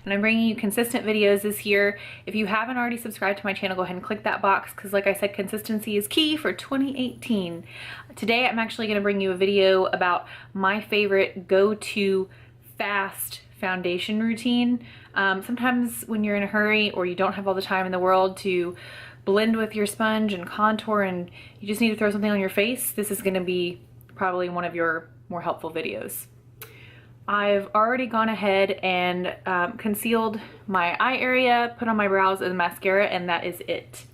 and I'm bringing you consistent videos this year. If you haven't already subscribed to my channel, go ahead and click that box because like I said, consistency is key for 2018. Today I'm actually going to bring you a video about my favorite go-to fast foundation routine. Sometimes when you're in a hurry or you don't have all the time in the world to blend with your sponge and contour and you just need to throw something on your face, this is going to be probably one of your more helpful videos. I've already gone ahead and concealed my eye area, put on my brows and mascara, and that is it.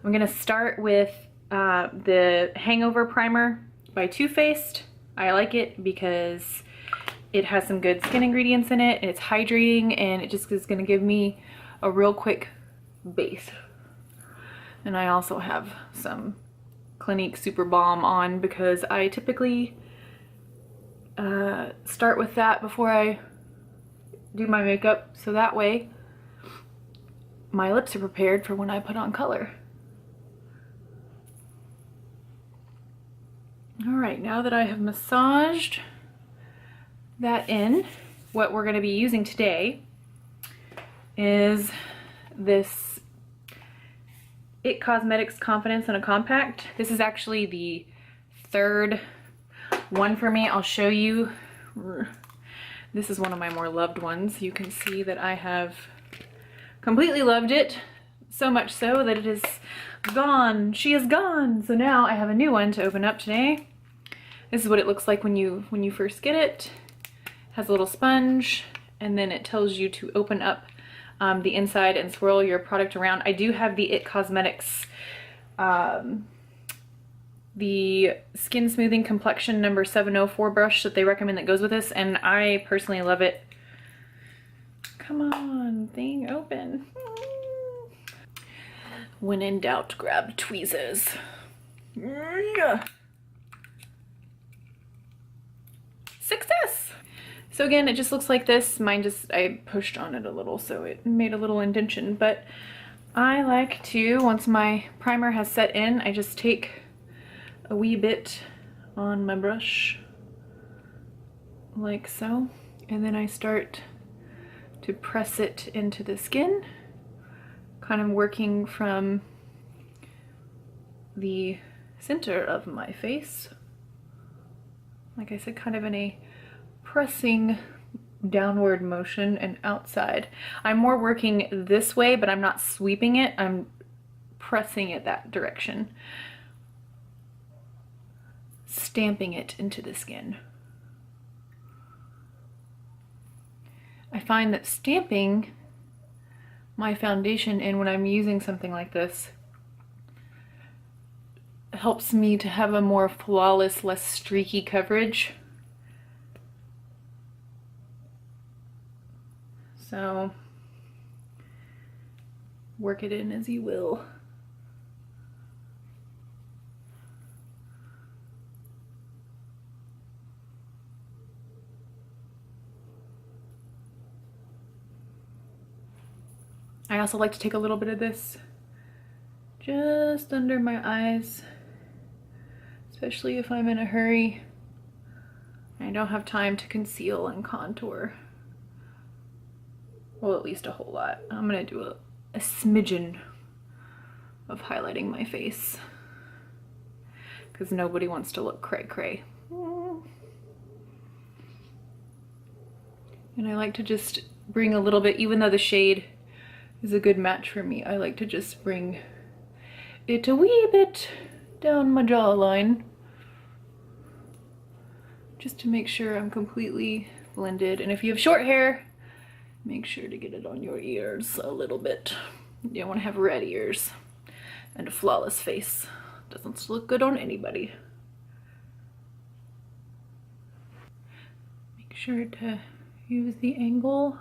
I'm going to start with the Hangover Primer by Too Faced. I like it because it has some good skin ingredients in it, and it's hydrating, and it just is going to give me a real quick base. And I also have some Clinique Super Balm on because I typically start with that before I do my makeup, so that way my lips are prepared for when I put on color. Alright, now that I have massaged that in, what we're going to be using today is this IT Cosmetics Confidence in a Compact. This is actually the third one for me. I'll show you. This is one of my more loved ones. You can see that I have completely loved it, so much so that it is gone. She is gone. So now I have a new one to open up today. This is what it looks like when you first get it. Has a little sponge, and then it tells you to open up the inside and swirl your product around. I do have the IT Cosmetics the Skin Smoothing Complexion number 704 brush that they recommend that goes with this, and I personally love it. Come on, thing open. When in doubt, grab tweezers. Success! So again, it just looks like this. Mine just, I pushed on it a little, so it made a little indentation, but I like to, once my primer has set in, I just take a wee bit on my brush, like so, and then I start to press it into the skin, kind of working from the center of my face. Like I said, kind of in a pressing downward motion and outside. I'm more working this way, but I'm not sweeping it, I'm pressing it that direction. Stamping it into the skin. I find that stamping my foundation in when I'm using something like this helps me to have a more flawless, less streaky coverage. So work it in as you will. I also like to take a little bit of this just under my eyes, especially if I'm in a hurry and I don't have time to conceal and contour. Well, at least a whole lot. I'm gonna do a smidgen of highlighting my face because nobody wants to look cray-cray. And I like to just bring a little bit, even though the shade is a good match for me, I like to just bring it a wee bit down my jawline just to make sure I'm completely blended. And if you have short hair, make sure to get it on your ears a little bit. You don't want to have red ears and a flawless face. Doesn't look good on anybody. Make sure to use the angle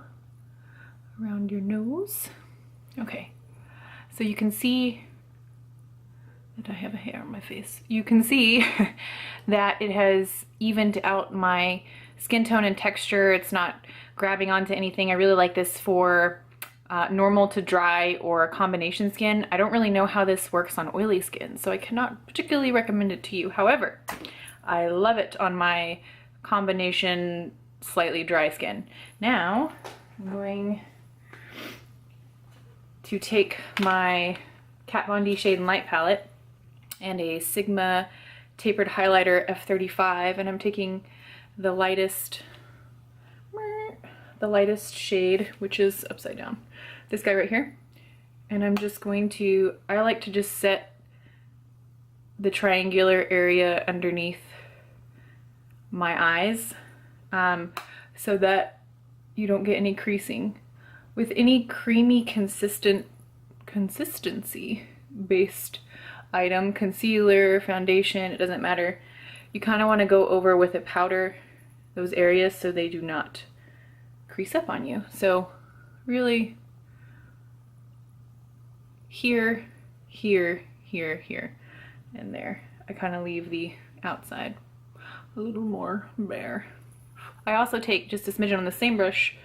around your nose. Okay, so you can see that I have a hair on my face. You can see that it has evened out my skin tone and texture. It's not grabbing onto anything. I really like this for normal to dry or combination skin. I don't really know how this works on oily skin, so I cannot particularly recommend it to you. However, I love it on my combination slightly dry skin. Now, I'm going to take my Kat Von D Shade and Light palette and a Sigma tapered highlighter F35, and I'm taking the lightest shade, which is upside down, this guy right here, and I'm just going to, I like to just set the triangular area underneath my eyes so that you don't get any creasing. With any creamy consistency based item, concealer, foundation, it doesn't matter, you kind of want to go over with a powder those areas so they do not crease up on you. So really here, here, here, here, and there. I kind of leave the outside a little more bare. I also take just a smidgen on the same brush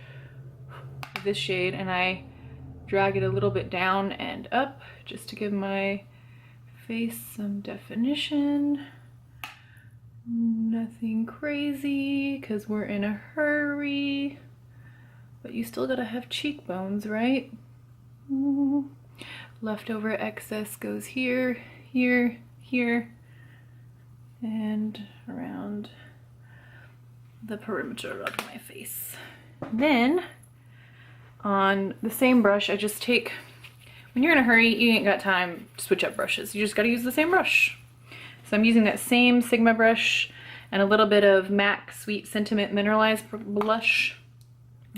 of this shade and I drag it a little bit down and up just to give my face some definition. Nothing crazy because we're in a hurry, but you still gotta have cheekbones, right? Leftover excess goes here, here, here, and around the perimeter of my face. Then on the same brush, I just take, when you're in a hurry, you ain't got time to switch up brushes. You just gotta use the same brush. So I'm using that same Sigma brush and a little bit of MAC Sweet Sentiment Mineralized blush.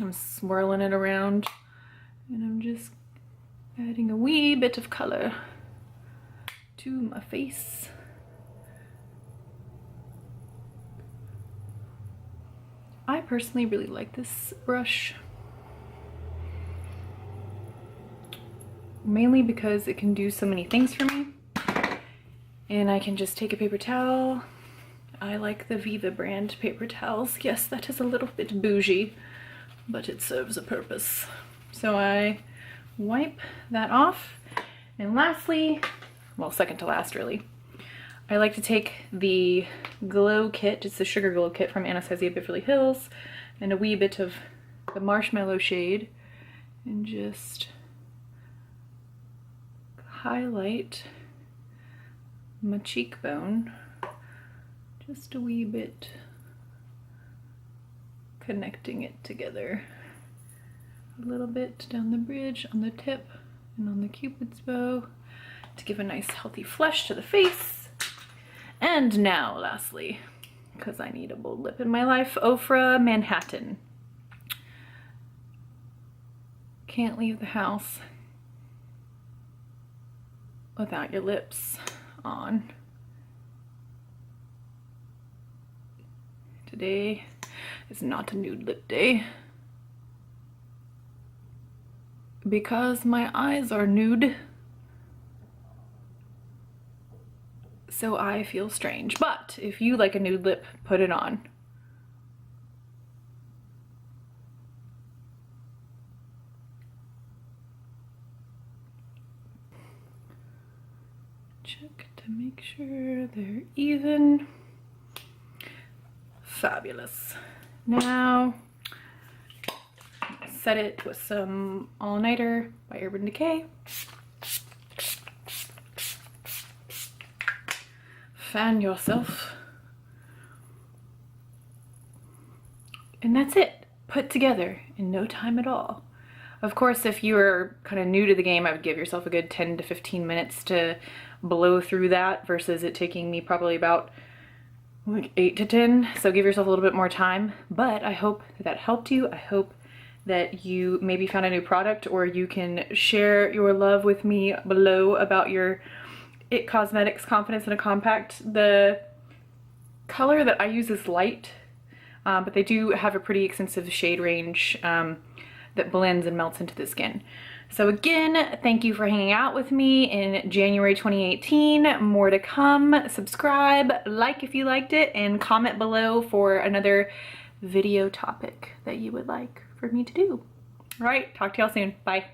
I'm swirling it around and I'm just adding a wee bit of color to my face. I personally really like this brush, mainly because it can do so many things for me. And I can just take a paper towel. I like the Viva brand paper towels. Yes, that is a little bit bougie, but it serves a purpose. So I wipe that off. And lastly, well, second to last really, I like to take the glow kit, it's the sugar glow kit from Anastasia Beverly Hills, and a wee bit of the marshmallow shade, and just highlight my cheekbone just a wee bit, connecting it together a little bit down the bridge, on the tip, and on the cupid's bow to give a nice healthy flush to the face. And now lastly, because I need a bold lip in my life, Ofra Manhattan. Can't leave the house without your lips on. Today is not a nude lip day because my eyes are nude, so I feel strange. But if you like a nude lip, put it on. Check to make sure they're even. Fabulous. Now, set it with some All Nighter by Urban Decay. Fan yourself. And that's it. Put together in no time at all. Of course, if you're kind of new to the game, I would give yourself a good 10 to 15 minutes to blow through that versus it taking me probably about like 8 to 10. So give yourself a little bit more time. But I hope that helped you. I hope that you maybe found a new product, or you can share your love with me below about your IT Cosmetics Confidence in a Compact. The color that I use is light, but they do have a pretty extensive shade range that blends and melts into the skin. So again, thank you for hanging out with me in January 2018. More to come. Subscribe, like if you liked it, and comment below for another video topic that you would like for me to do. All right, talk to y'all soon. Bye.